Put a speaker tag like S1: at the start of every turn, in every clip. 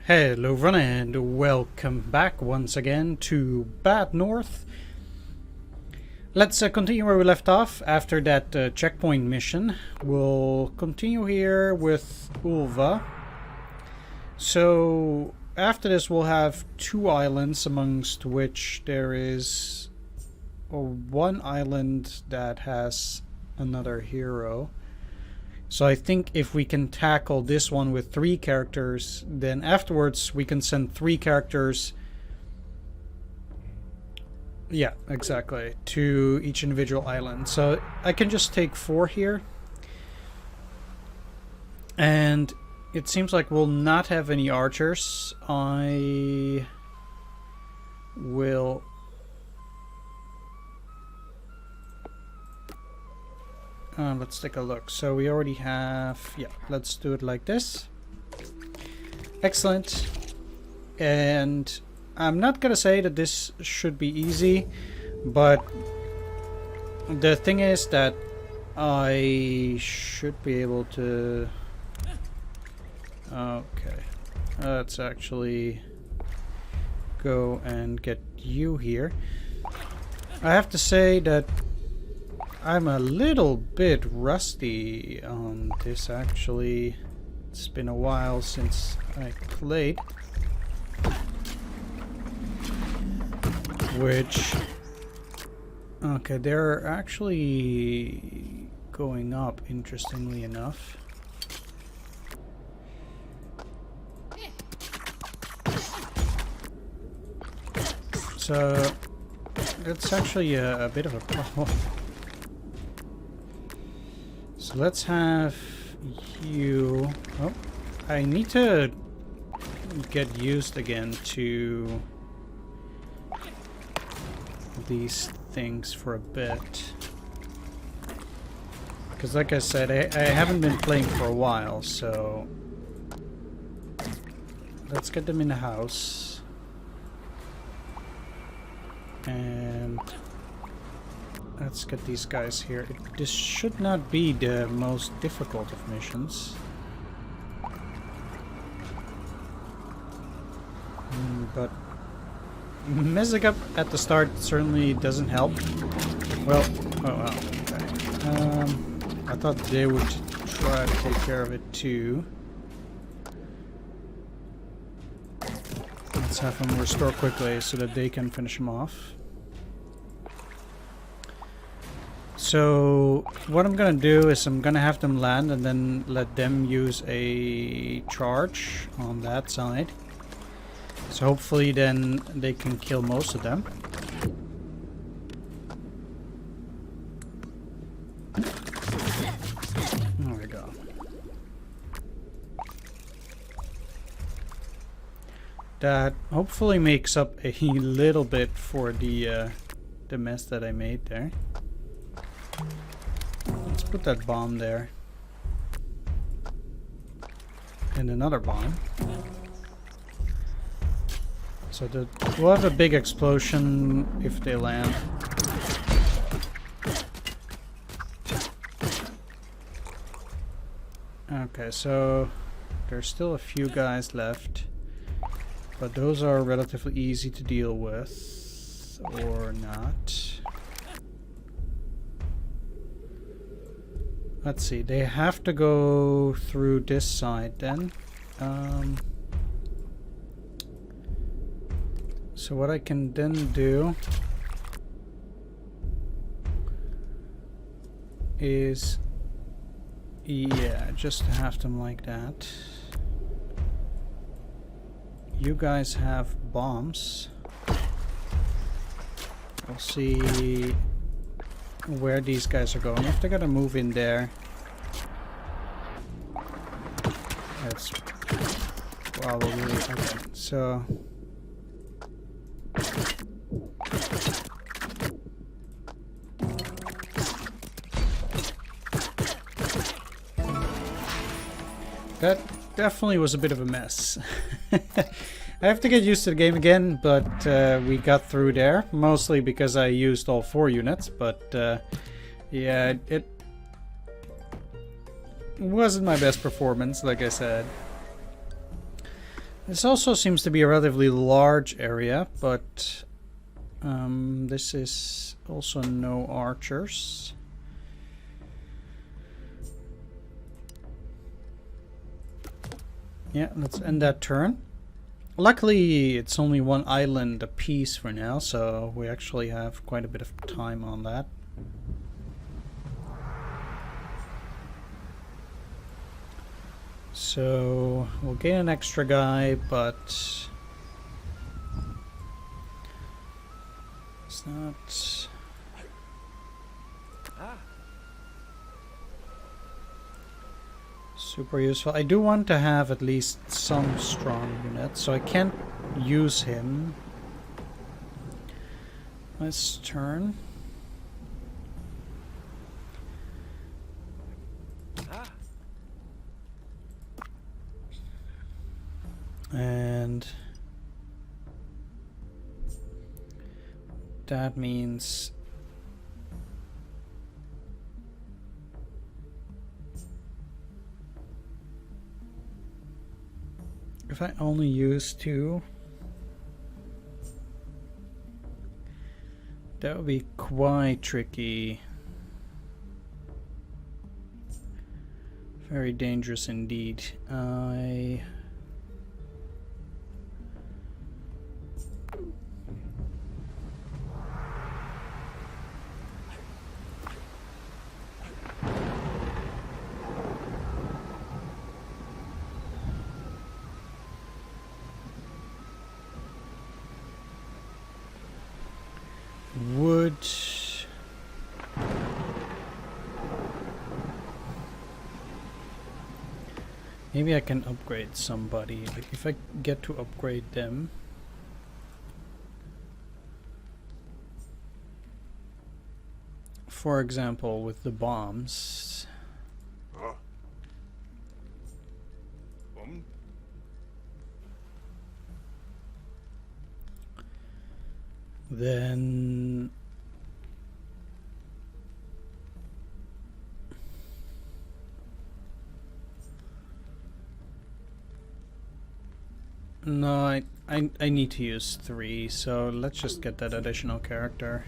S1: Hello everyone and welcome back once again to Bad North. Let's continue where we left off after that checkpoint mission. We'll continue here with Ulva. So after this we'll have two islands, amongst which there is one island that has another hero. So I think if we can tackle this one with 3 characters, then afterwards we can send 3 characters, yeah, exactly, to each individual island. So I can just take 4 here. And it seems like we'll not have any archers. I will... let's take a look. So we already have... yeah, let's do it like this. Excellent. And I'm not gonna say that this should be easy, but the thing is that I should be able to... okay. Let's actually go and get you here. I have to say that I'm a little bit rusty on this, actually. It's been a while since I played. Which... okay, they're actually going up, interestingly enough. So, that's actually a bit of a problem. So let's have you... oh, I need to get used again to these things for a bit. Because like I said, I haven't been playing for a while, so... let's get them in the house. And... let's get these guys here. This should not be the most difficult of missions. But messing up at the start certainly doesn't help. Well, oh well, okay. I thought they would try to take care of it too. Let's have them restore quickly so that they can finish them off. So what I'm gonna do is I'm gonna have them land and then let them use a charge on that side. So hopefully then they can kill most of them. There we go. That hopefully makes up a little bit for the mess that I made there. Let's put that bomb there. And another bomb. So we'll have a big explosion if they land. Okay, so there's still a few guys left. But those are relatively easy to deal with. Or not. Let's see, they have to go through this side then. So what I can then do is, yeah, just to have them like that. You guys have bombs. We'll see where these guys are going. If they're gonna move in there, that's probably okay. So that definitely was a bit of a mess. I have to get used to the game again, but we got through there, mostly because I used all 4 units, but yeah, it wasn't my best performance, like I said. This also seems to be a relatively large area, but this is also no archers. Yeah, let's end that turn. Luckily, it's only one island apiece for now, so we actually have quite a bit of time on that. So we'll gain an extra guy, but it's not super useful. I do want to have at least some strong units, so I can't use him this turn. And that means if I only use 2, that would be quite tricky. Very dangerous indeed. I would maybe I can upgrade somebody, like if I get to upgrade them. For example, with the bombs. Then no, I need to use 3, so let's just get that additional character.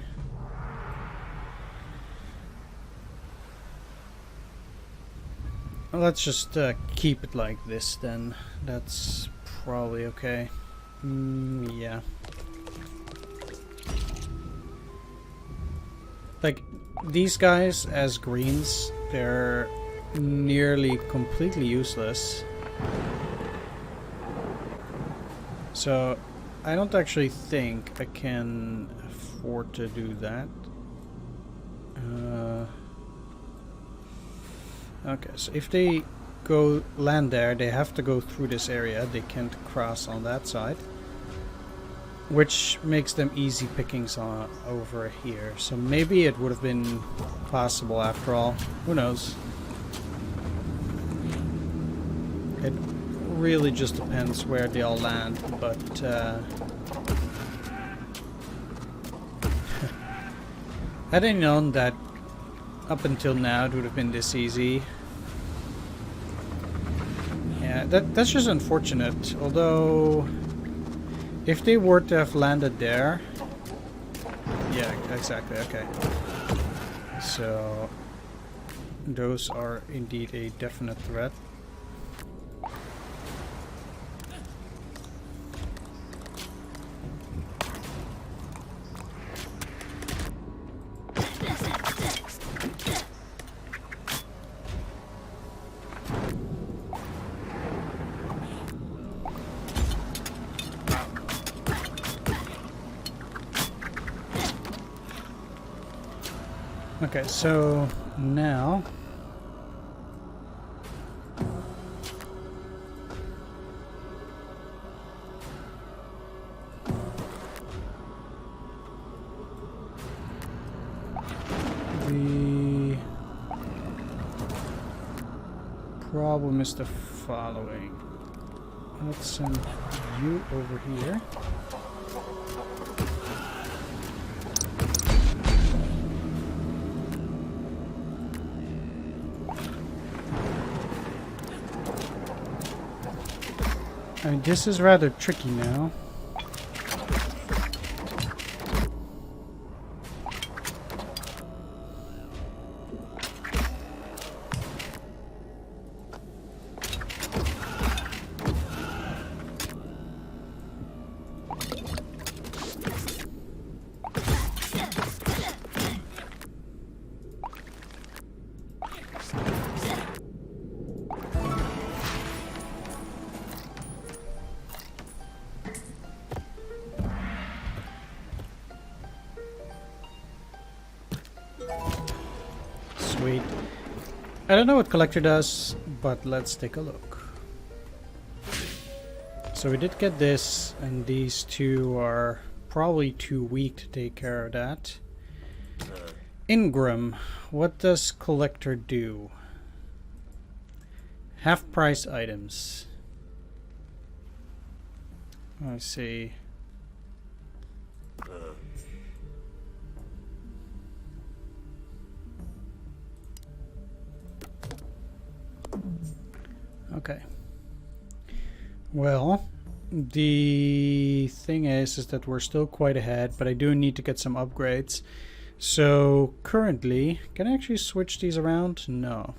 S1: Let's just keep it like this then. That's probably okay. Yeah. Like, these guys as greens, they're nearly completely useless. So, I don't actually think I can afford to do that. Okay, so if they go land there, they have to go through this area. They can't cross on that side. Which makes them easy pickings on over here. So maybe it would have been possible after all. Who knows? It really just depends where they all land, but had I known that up until now it would have been this easy. Yeah, that's just unfortunate. Although if they were to have landed there... Yeah, exactly, okay. So those are indeed a definite threat. Okay, so now the problem is the following. Let's send you over here. I mean, this is rather tricky now. Sweet. I don't know what collector does, but let's take a look. So we did get this, and these two are probably too weak to take care of that. Ingram, what does collector do? Half price items. I see. Okay. Well, the thing is that we're still quite ahead, but I do need to get some upgrades. So currently, can I actually switch these around? No.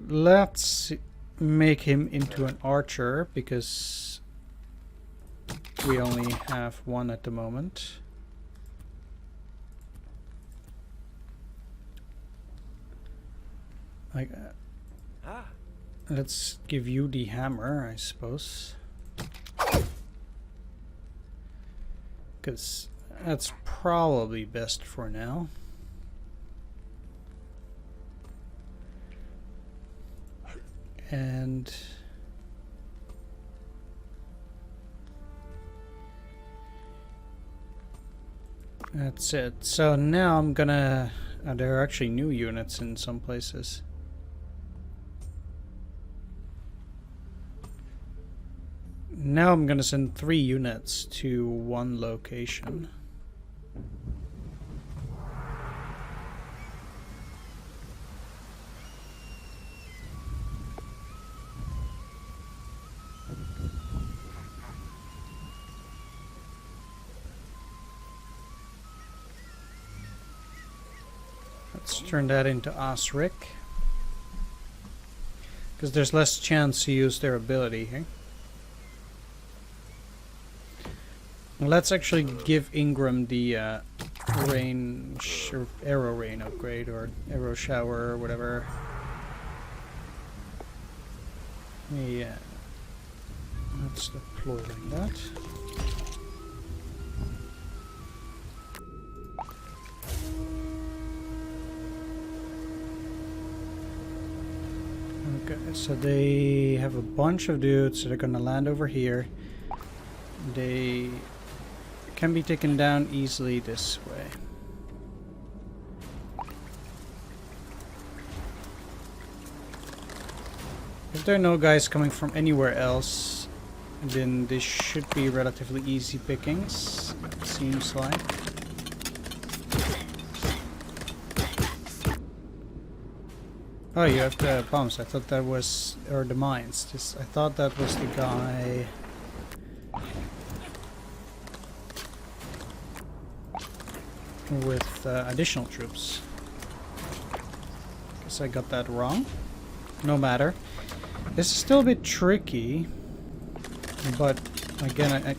S1: Let's make him into an archer, because we only have one at the moment. Like, let's give you the hammer, I suppose. Because that's probably best for now. And that's it. So now I'm gonna... there are actually new units in some places. Now I'm gonna send 3 units to one location. Let's turn that into Osric, because there's less chance to use their ability here. Let's actually give Ingram the range or arrow rain upgrade, or arrow shower, or whatever. Yeah. Let's deploy like that. Okay, so they have a bunch of dudes that are gonna land over here. They can be taken down easily this way. If there are no guys coming from anywhere else, then this should be relatively easy pickings, it seems like. Oh, you have the bombs. I thought that was... or the mines. I thought that was the guy... with additional troops. Guess I got that wrong. No matter. This is still a bit tricky, but again, I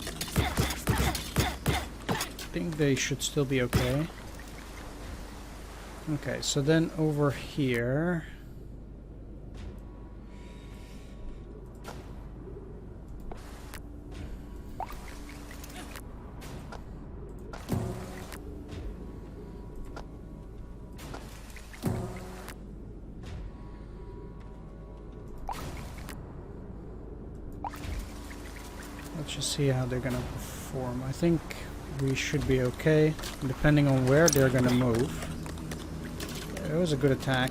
S1: think they should still be okay. Okay, so then over here... let's just see how they're gonna perform. I think we should be okay, depending on where they're gonna move. It was a good attack.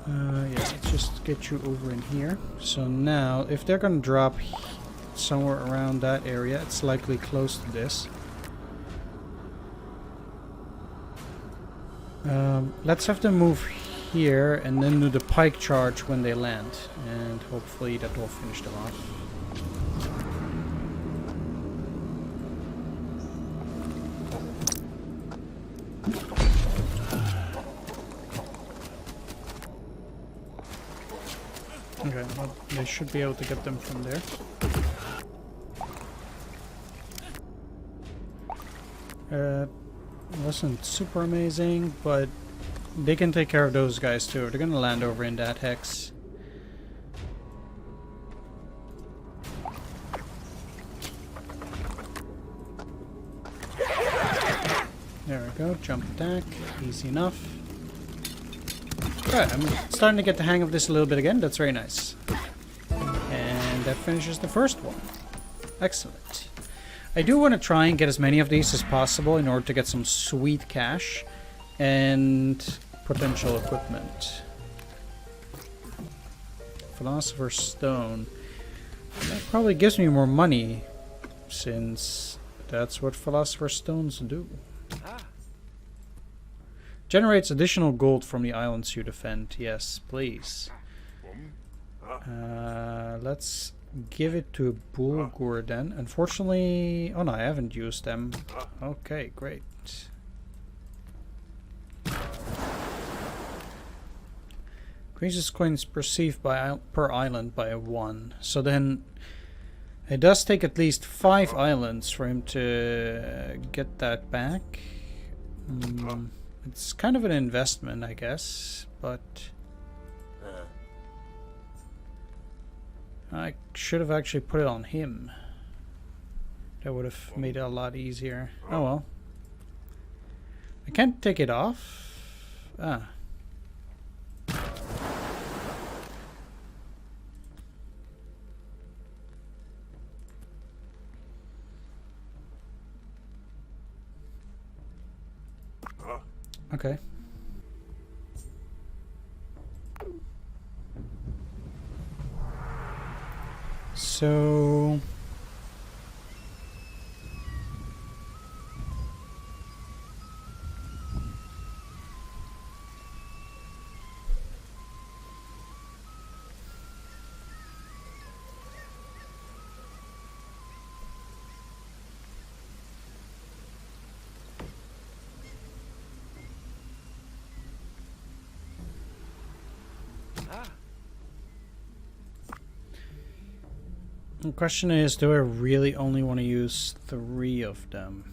S1: Yeah, let's just get you over in here. So now, if they're gonna drop somewhere around that area, it's likely close to this. Let's have them move here and then do the pike charge when they land. And hopefully that will finish them off. Okay, well, they should be able to get them from there. Wasn't super amazing, but they can take care of those guys too. They're gonna land over in that hex. There we go, jump attack, easy enough. Alright, I'm starting to get the hang of this a little bit again, that's very nice. And that finishes the first one. Excellent. I do want to try and get as many of these as possible in order to get some sweet cash and potential equipment. Philosopher's Stone. That probably gives me more money, since that's what Philosopher's Stones do. Generates additional gold from the islands you defend. Yes, please. Let's give it to Bulgur then. Unfortunately... Oh no, I haven't used them. Okay, great. Increases coins perceived by per island by 1. So then it does take at least 5 islands for him to get that back. It's kind of an investment, I guess, but I should have actually put it on him. That would have made it a lot easier. Oh well. I can't take it off. Ah. Okay. So the question is, do I really only want to use 3 of them?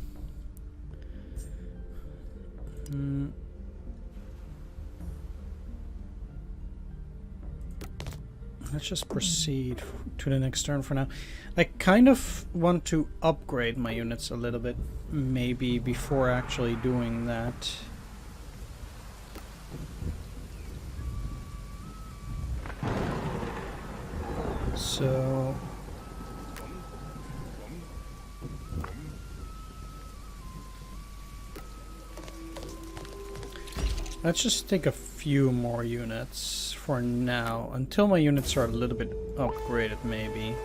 S1: Let's just proceed to the next turn for now. I kind of want to upgrade my units a little bit, maybe before actually doing that. So let's just take a few more units for now, until my units are a little bit upgraded, maybe.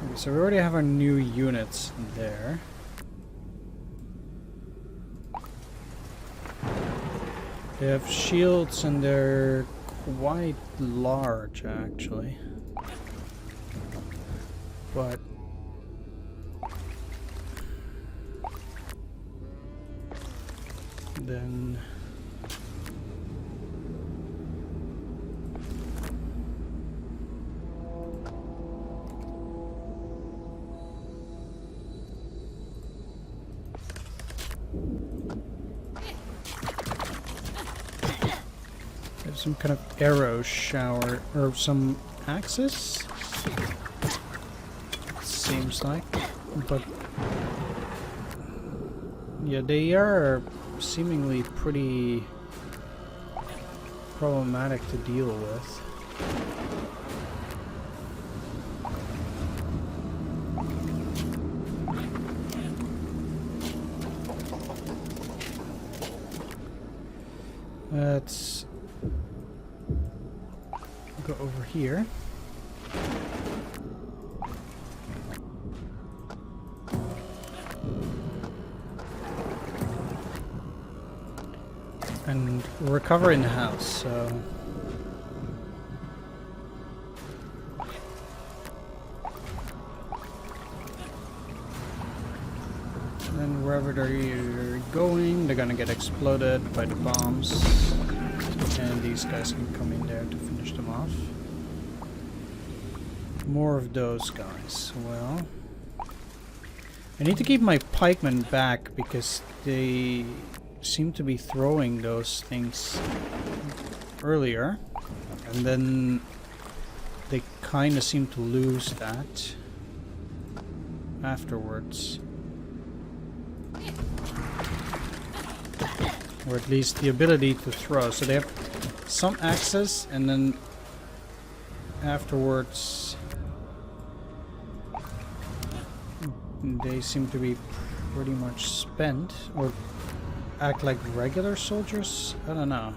S1: Okay, so we already have our new units there. They have shields and they're quite large, actually. But then there's some kind of arrow shower or some axes, seems like, but yeah, they are seemingly pretty problematic to deal with. Let's go over here. And recover in the house, so... And then wherever they're going, they're gonna get exploded by the bombs. And these guys can come in there to finish them off. More of those guys. Well... I need to keep my pikemen back because they seem to be throwing those things earlier. And then they kind of seem to lose that afterwards. Or at least the ability to throw. So they have some access and then afterwards they seem to be pretty much spent, or act like regular soldiers? I don't know.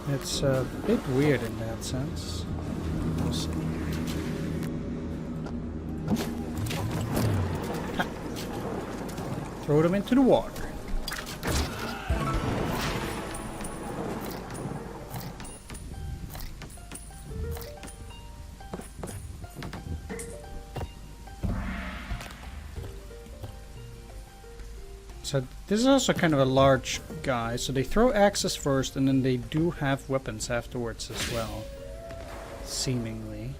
S1: It's a bit weird in that sense. We'll see. Ha. Throw them into the water. So this is also kind of a large guy, so they throw axes first and then they do have weapons afterwards as well. Seemingly.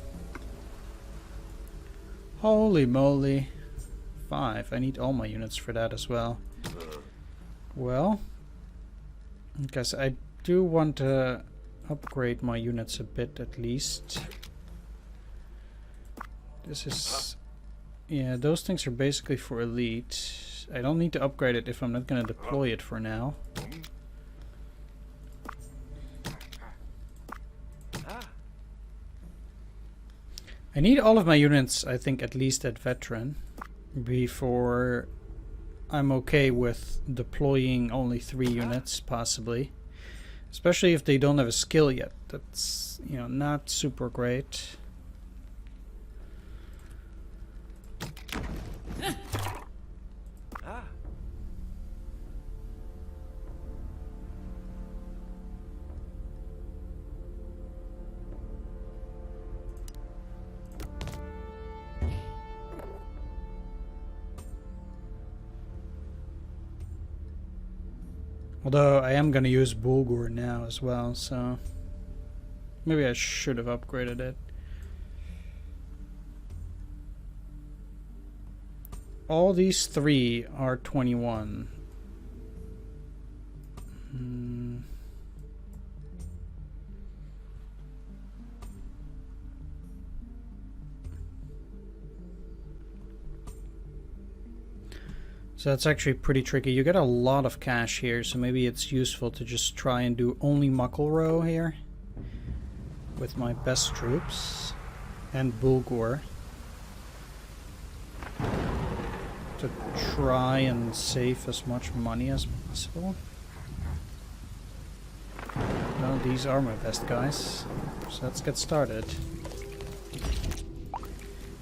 S1: Holy moly. 5. I need all my units for that as well. Well, because I do want to upgrade my units a bit at least. This is... yeah, those things are basically for elite. I don't need to upgrade it if I'm not going to deploy it for now. I need all of my units, I think, at least at veteran, before I'm okay with deploying only 3 units, possibly. Especially if they don't have a skill yet. That's, you know, not super great. Although I am going to use Bulgur now as well, so maybe I should have upgraded it. All these 3 are 21. So that's actually pretty tricky. You get a lot of cash here, so maybe it's useful to just try and do only Muckle here with my best troops and Bulgur to try and save as much money as possible. Well, these are my best guys, so let's get started.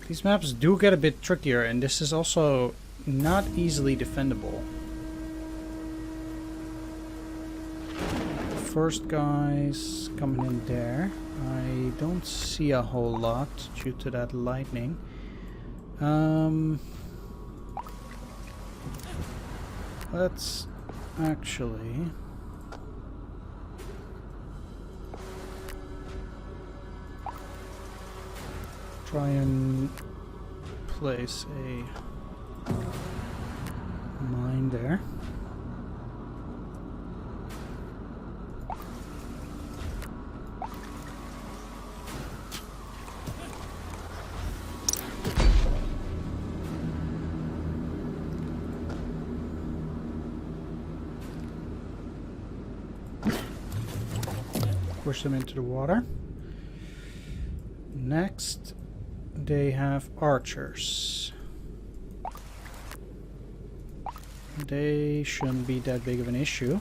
S1: These maps do get a bit trickier, and this is also not easily defendable. First guys coming in there. I don't see a whole lot due to that lightning. Let's actually try and place a mine there. Push them into the water. Next, they have archers. They shouldn't be that big of an issue.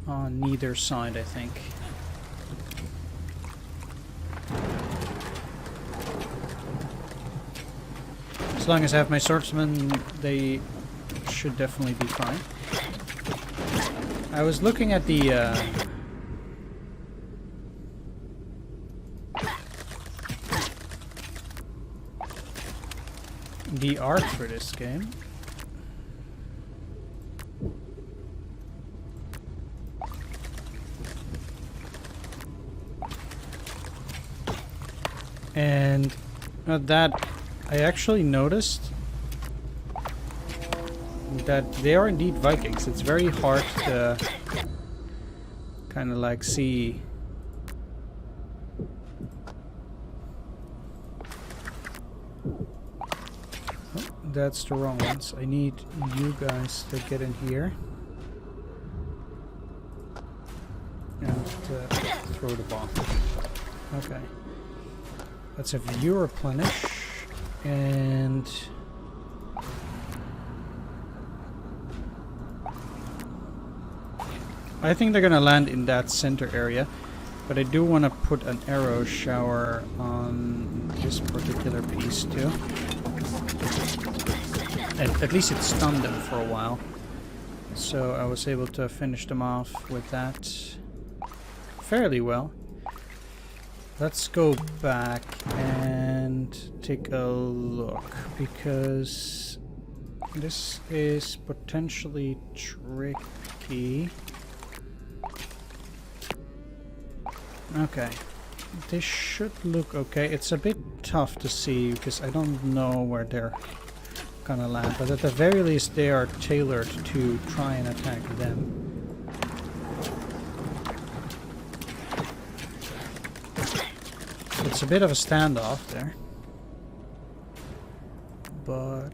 S1: On neither side, I think. As long as I have my swordsmen, they should definitely be fine. I was looking at the art for this game. And that I actually noticed that they are indeed Vikings. It's very hard to kind of like see. Oh, that's the wrong ones. I need you guys to get in here and throw the bomb. Okay. Let's have you replenish, and I think they're gonna land in that center area, but I do want to put an arrow shower on this particular piece too. At least it stunned them for a while, so I was able to finish them off with that fairly well. Let's go back and take a look, because this is potentially tricky. Okay, this should look okay. It's a bit tough to see because I don't know where they're gonna land, but at the very least they are tailored to try and attack them. It's a bit of a standoff there, but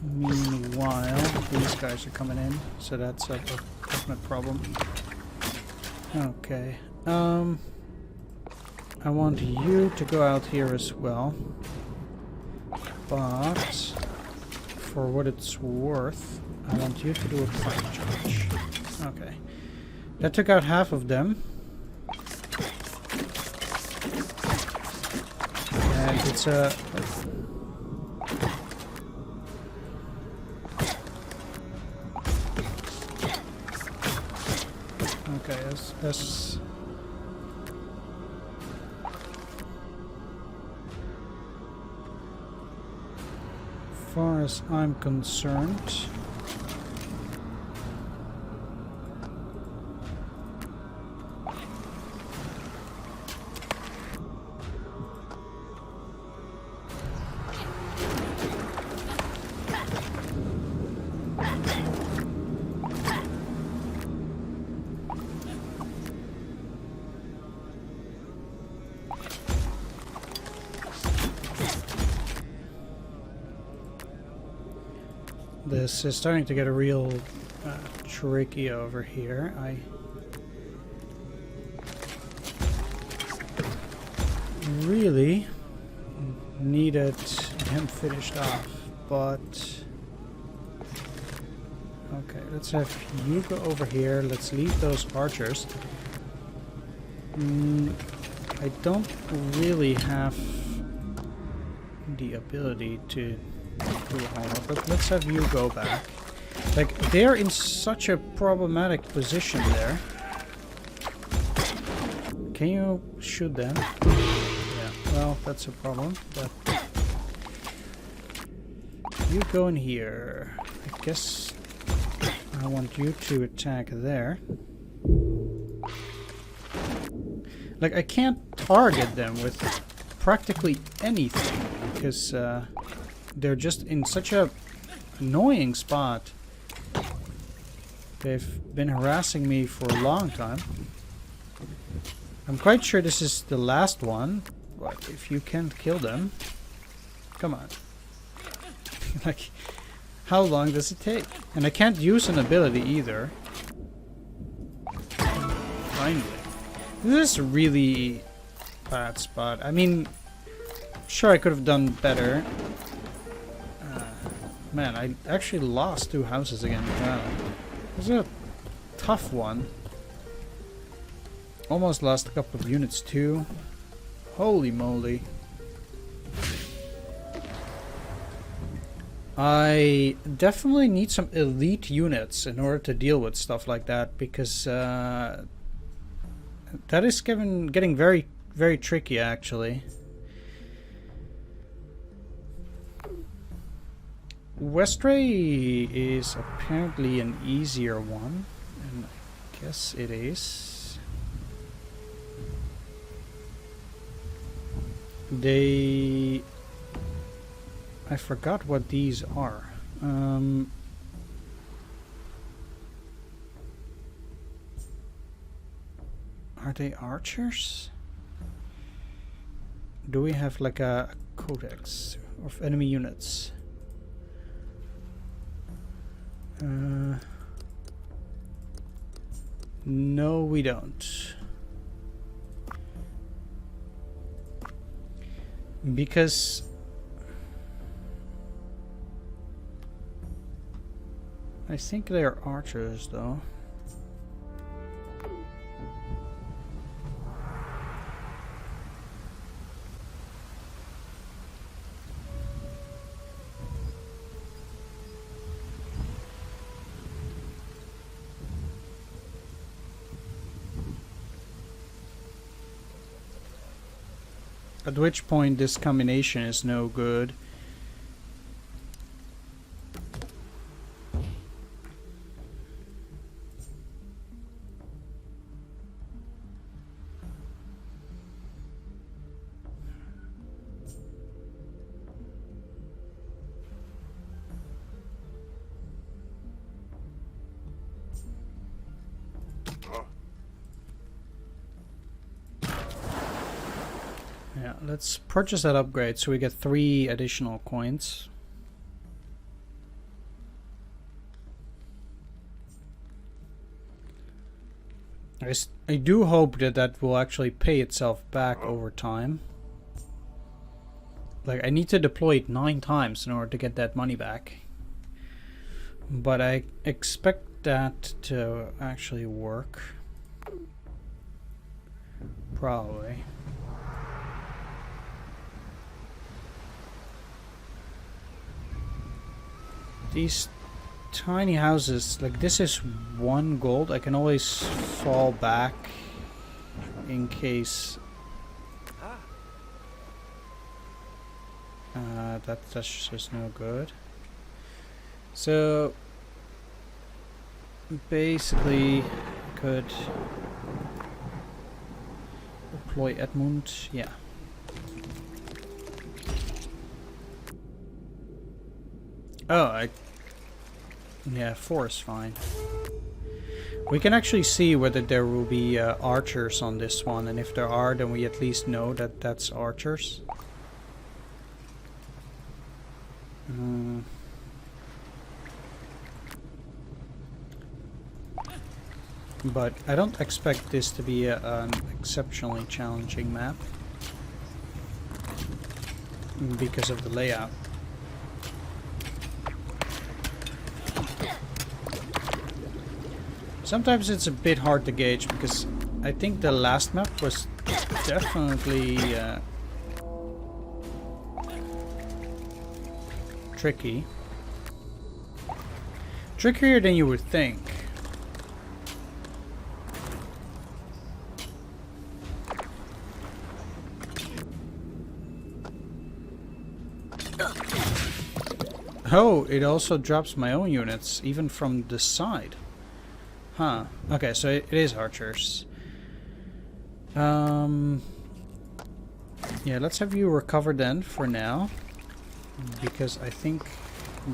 S1: meanwhile these guys are coming in, so that's a definite problem. Okay, I want you to go out here as well, but for what it's worth, I want you to do a fire charge. Okay, that took out half of them. And it's a... Okay, as far as I'm concerned, this is starting to get a real tricky over here. I really needed him finished off, but okay, let's have you go over here. Let's leave those archers. I don't really have the ability to do all of it, but let's have you go back. Like, they're in such a problematic position there. Can you shoot them? Yeah, well, that's a problem, but you go in here. I guess I want you to attack there. Like, I can't target them with practically anything because they're just in such a annoying spot. They've been harassing me for a long time. I'm quite sure this is the last one, but if you can't kill them, come on. Like, how long does it take? And I can't use an ability either. Finally. This is a really bad spot. I mean, sure, I could have done better. Man, I actually lost 2 houses again. Wow. This is a tough one. Almost lost a couple of units too. Holy moly. I definitely need some elite units in order to deal with stuff like that, because that is getting very, very tricky, actually. Westray is apparently an easier one, and I guess it is. I forgot what these are. Are they archers? Do we have like a codex of enemy units? No, we don't. Because I think they're archers, though. At which point this combination is no good. Yeah, let's purchase that upgrade so we get 3 additional coins. I do hope that that will actually pay itself back over time. Like, I need to deploy it 9 times in order to get that money back. But I expect that to actually work. Probably. These tiny houses, like this is 1 gold. I can always fall back in case. That's just no good. So basically, could deploy Edmund. Yeah. Oh, yeah, 4 is fine. We can actually see whether there will be archers on this one, and if there are, then we at least know that that's archers. But I don't expect this to be an exceptionally challenging map because of the layout. Sometimes it's a bit hard to gauge because I think the last map was definitely tricky. Trickier than you would think. Oh, it also drops my own units, even from the side. Huh. Okay, so it is archers. Yeah, let's have you recover then for now. Because I think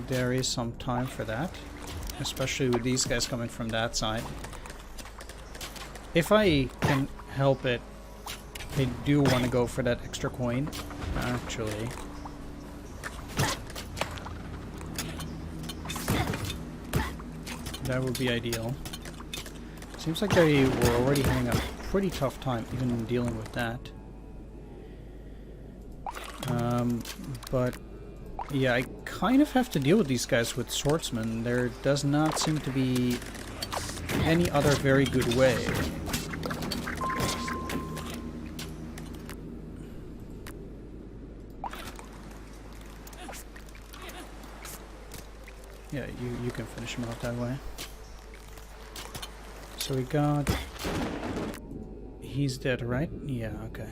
S1: there is some time for that. Especially with these guys coming from that side. If I can help it, I do want to go for that extra coin, actually. That would be ideal. Seems like they were already having a pretty tough time even dealing with that. But yeah, I kind of have to deal with these guys with swordsmen. There does not seem to be any other very good way. Yeah, you can finish him off that way. So we got... He's dead, right? Yeah, okay.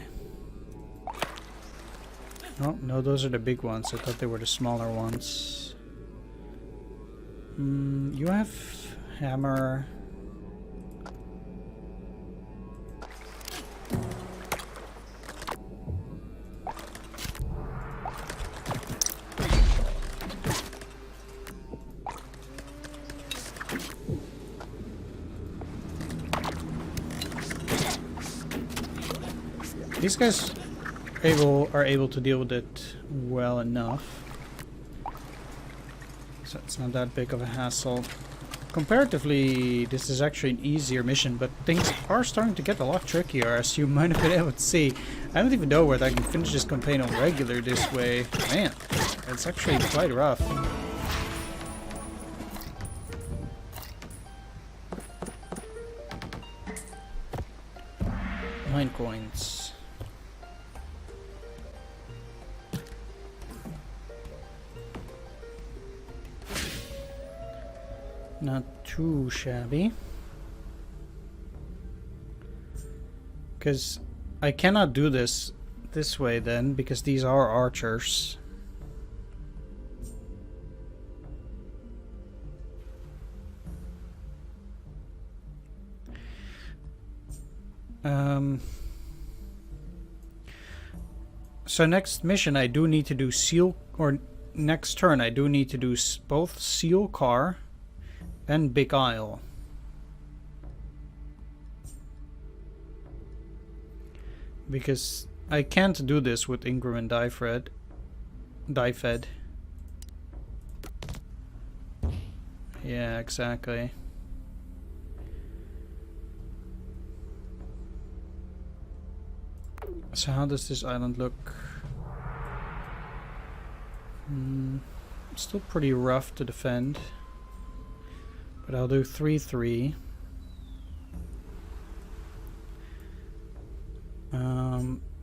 S1: Oh, no, those are the big ones. I thought they were the smaller ones. You have hammer. These guys are able to deal with it well enough. So it's not that big of a hassle. Comparatively, this is actually an easier mission, but things are starting to get a lot trickier, as you might have been able to see. I don't even know whether I can finish this campaign on regular this way. Man, it's actually quite rough. Mine coins. Not too shabby. Because I cannot do this way then, because these are archers. So next mission I do need to do seal, or next turn I do need to do both seal car and Big Isle. Because I can't do this with Ingram and die-fed. Yeah, exactly. So how does this island look? Still pretty rough to defend. But I'll do 3-3.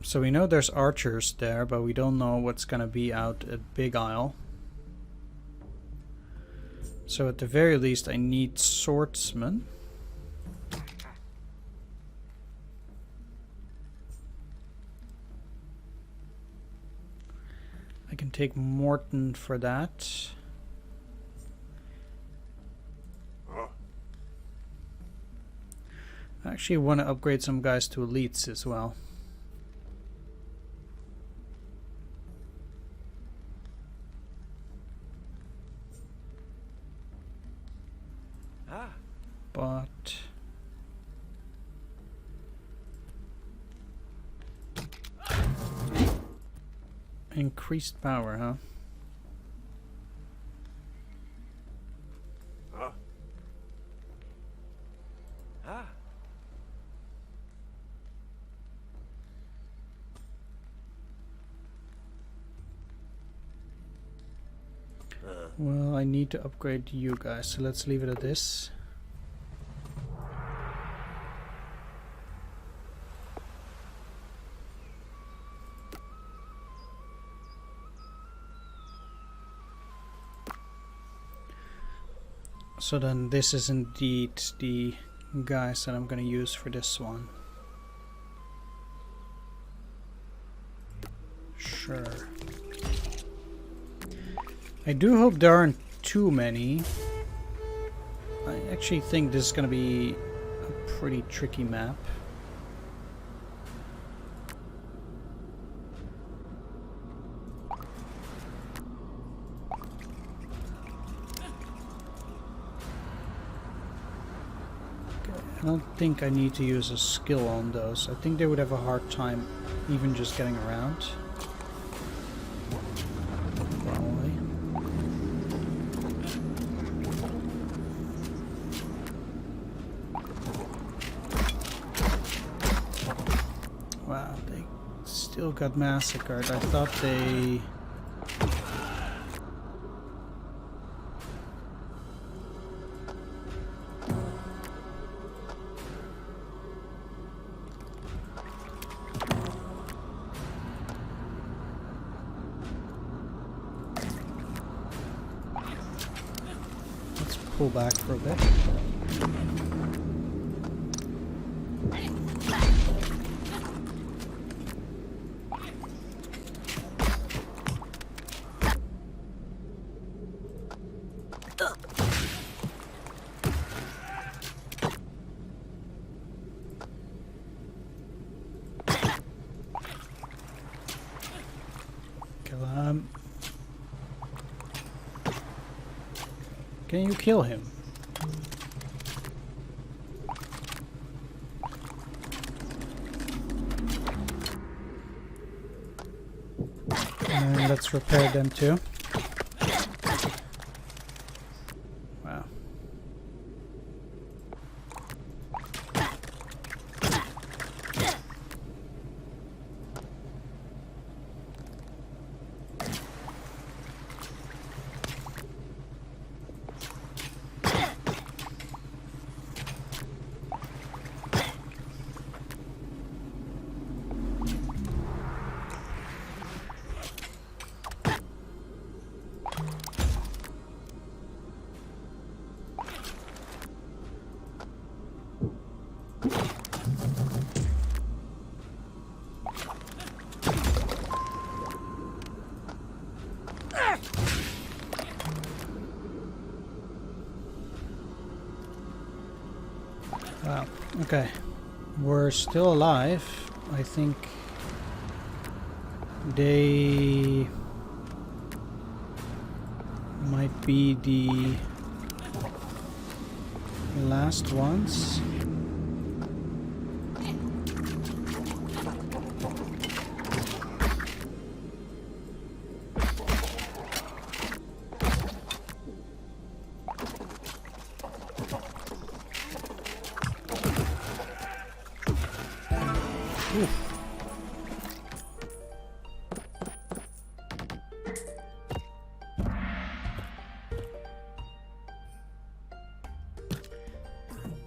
S1: So we know there's archers there, but we don't know what's gonna be out at Big Isle. So at the very least I need swordsmen. I can take Morton for that. I actually want to upgrade some guys to elites as well. But increased power, huh? Well, I need to upgrade you guys, so let's leave it at this. So then this is indeed the guys that I'm going to use for this one. Sure. I do hope there aren't too many. I actually think this is going to be a pretty tricky map. I don't think I need to use a skill on those. I think they would have a hard time even just getting around. Probably. Wow, they still got massacred. I thought they... pull back for a bit. Kill him. Can you kill him? And let's repair them too. Wow. Wow, okay. We're still alive. I think they might be the last ones.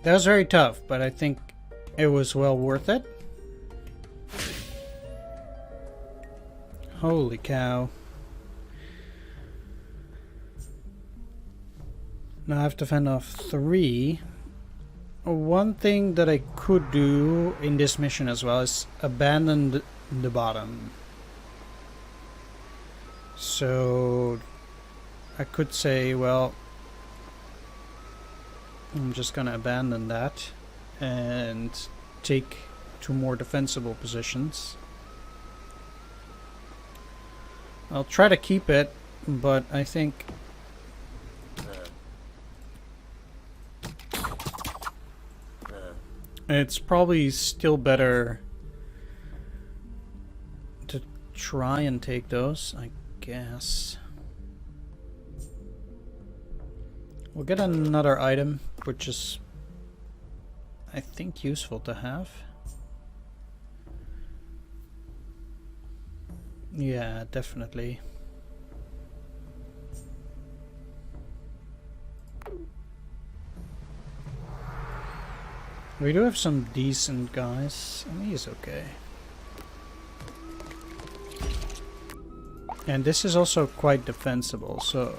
S1: That was very tough, but I think it was well worth it. Holy cow. Now I have to fend off 3. One thing that I could do in this mission as well is abandon the bottom. So I could say, well, I'm just gonna abandon that and take 2 more defensible positions. I'll try to keep it, but I think it's probably still better to try and take those, I guess. We'll get another item, which is, I think, useful to have. Yeah, definitely. We do have some decent guys. I mean, he's okay. And this is also quite defensible, so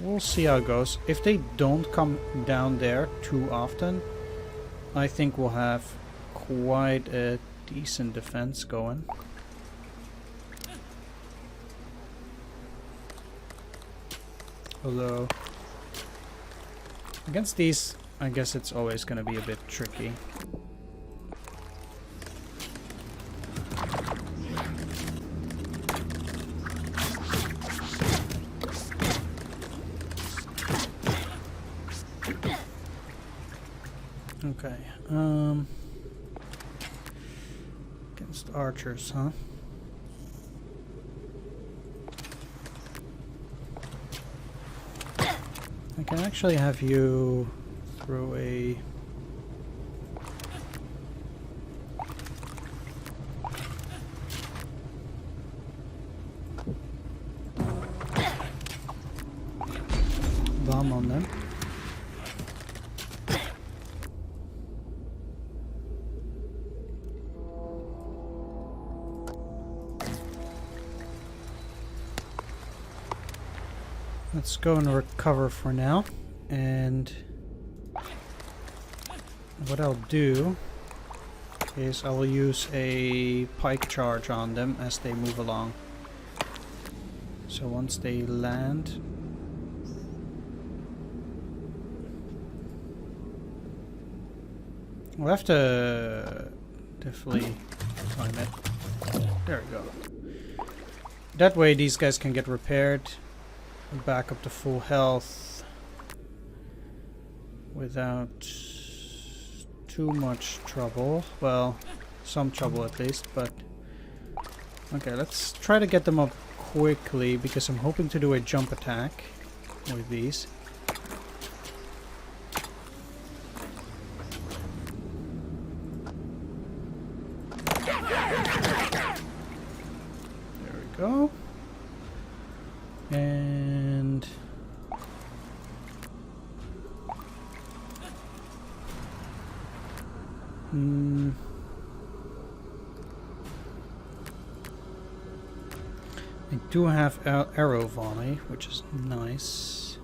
S1: we'll see how it goes. If they don't come down there too often, I think we'll have quite a decent defense going. Although, against these, I guess it's always going to be a bit tricky. Okay, against archers, huh? I can actually have you throw a bomb on them. Let's go and recover for now. And what I'll do is I'll use a pike charge on them as they move along. So once they land, we'll have to definitely time it. There we go. That way these guys can get repaired and back up to full health without too much trouble. Well, some trouble at least, but okay, let's try to get them up quickly because I'm hoping to do a jump attack with these. There we go. And I do have arrow volley, which is nice.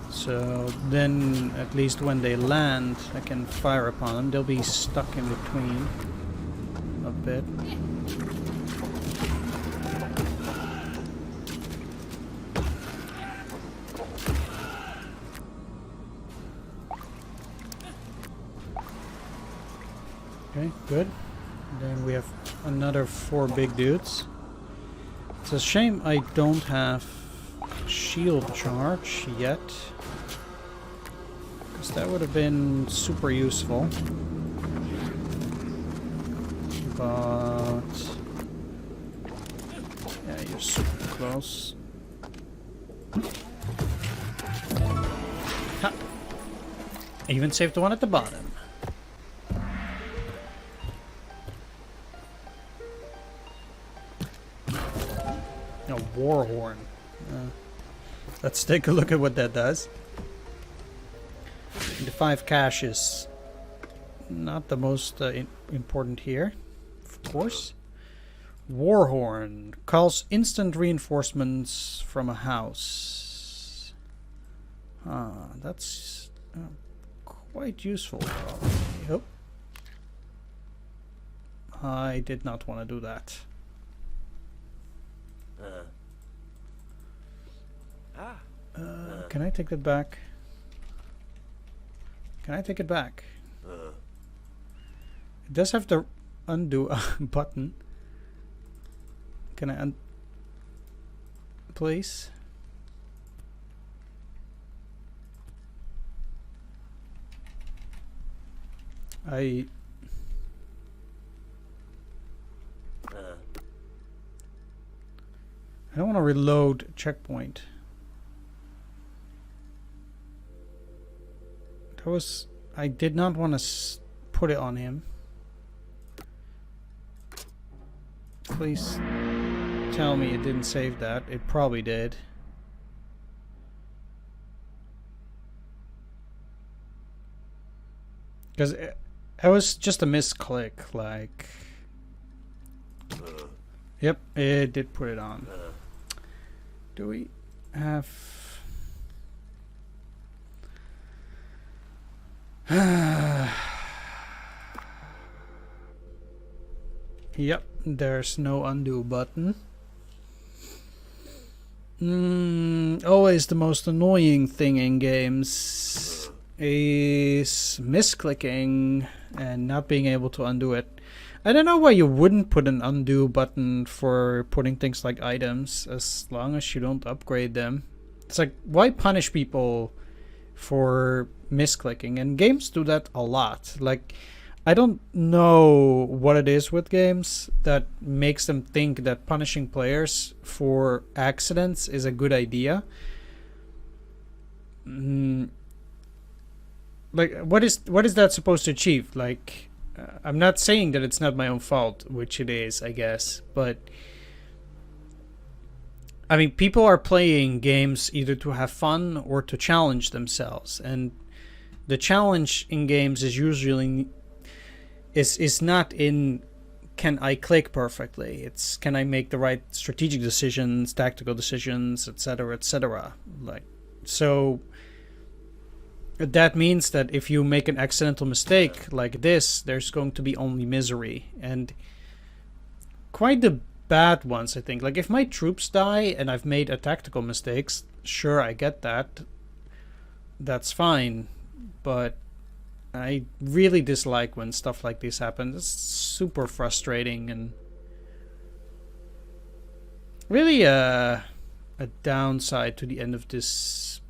S1: So then at least when they land I can fire upon them. They'll be stuck in between a bit. Okay, good. And then we have another 4 big dudes. It's a shame I don't have shield charge yet, because that would have been super useful. But yeah, you're super close. Ha! Even saved the one at the bottom. A war horn. Let's take a look at what that does. The 5 cash is not the most important here, of course. War horn calls instant reinforcements from a house. That's quite useful. Yep. I did not want to do that. Can I take that back? Can I take it back? It does have the undo button. Can I please? I don't want to reload checkpoint. That was... I did not want to put it on him. Please tell me it didn't save that. It probably did. Because it was just a misclick, like... Yep, it did put it on. Do we have... Yep, there's no undo button. Always the most annoying thing in games is misclicking and not being able to undo it. I don't know why you wouldn't put an undo button for putting things like items, as long as you don't upgrade them. It's like, why punish people for misclicking? And games do that a lot. Like, I don't know what it is with games that makes them think that punishing players for accidents is a good idea. Like, what is that supposed to achieve? Like, I'm not saying that it's not my own fault, which it is, I guess, but I mean, people are playing games either to have fun or to challenge themselves, and the challenge in games is usually is not in can I click perfectly? It's can I make the right strategic decisions, tactical decisions, etc., etc. Like, so that means that if you make an accidental mistake like this, there's going to be only misery, and quite the bad ones, I think. Like, if my troops die and I've made a tactical mistakes, sure, I get that. That's fine, but I really dislike when stuff like this happens. It's super frustrating and really a downside to the end of this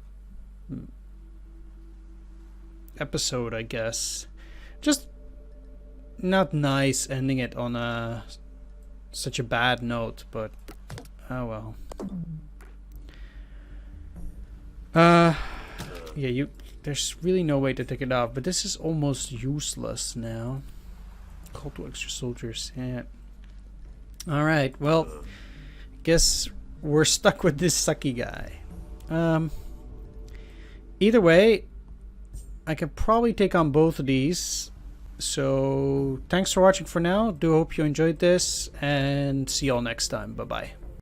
S1: episode, I guess. Just not nice ending it on such a bad note, but oh well. Yeah, there's really no way to take it off, but this is almost useless now. Call to extra soldiers. Yeah. Alright, well, guess we're stuck with this sucky guy. Either way, I could probably take on both of these. So, thanks for watching for now. Do hope you enjoyed this, and see y'all next time. Bye-bye.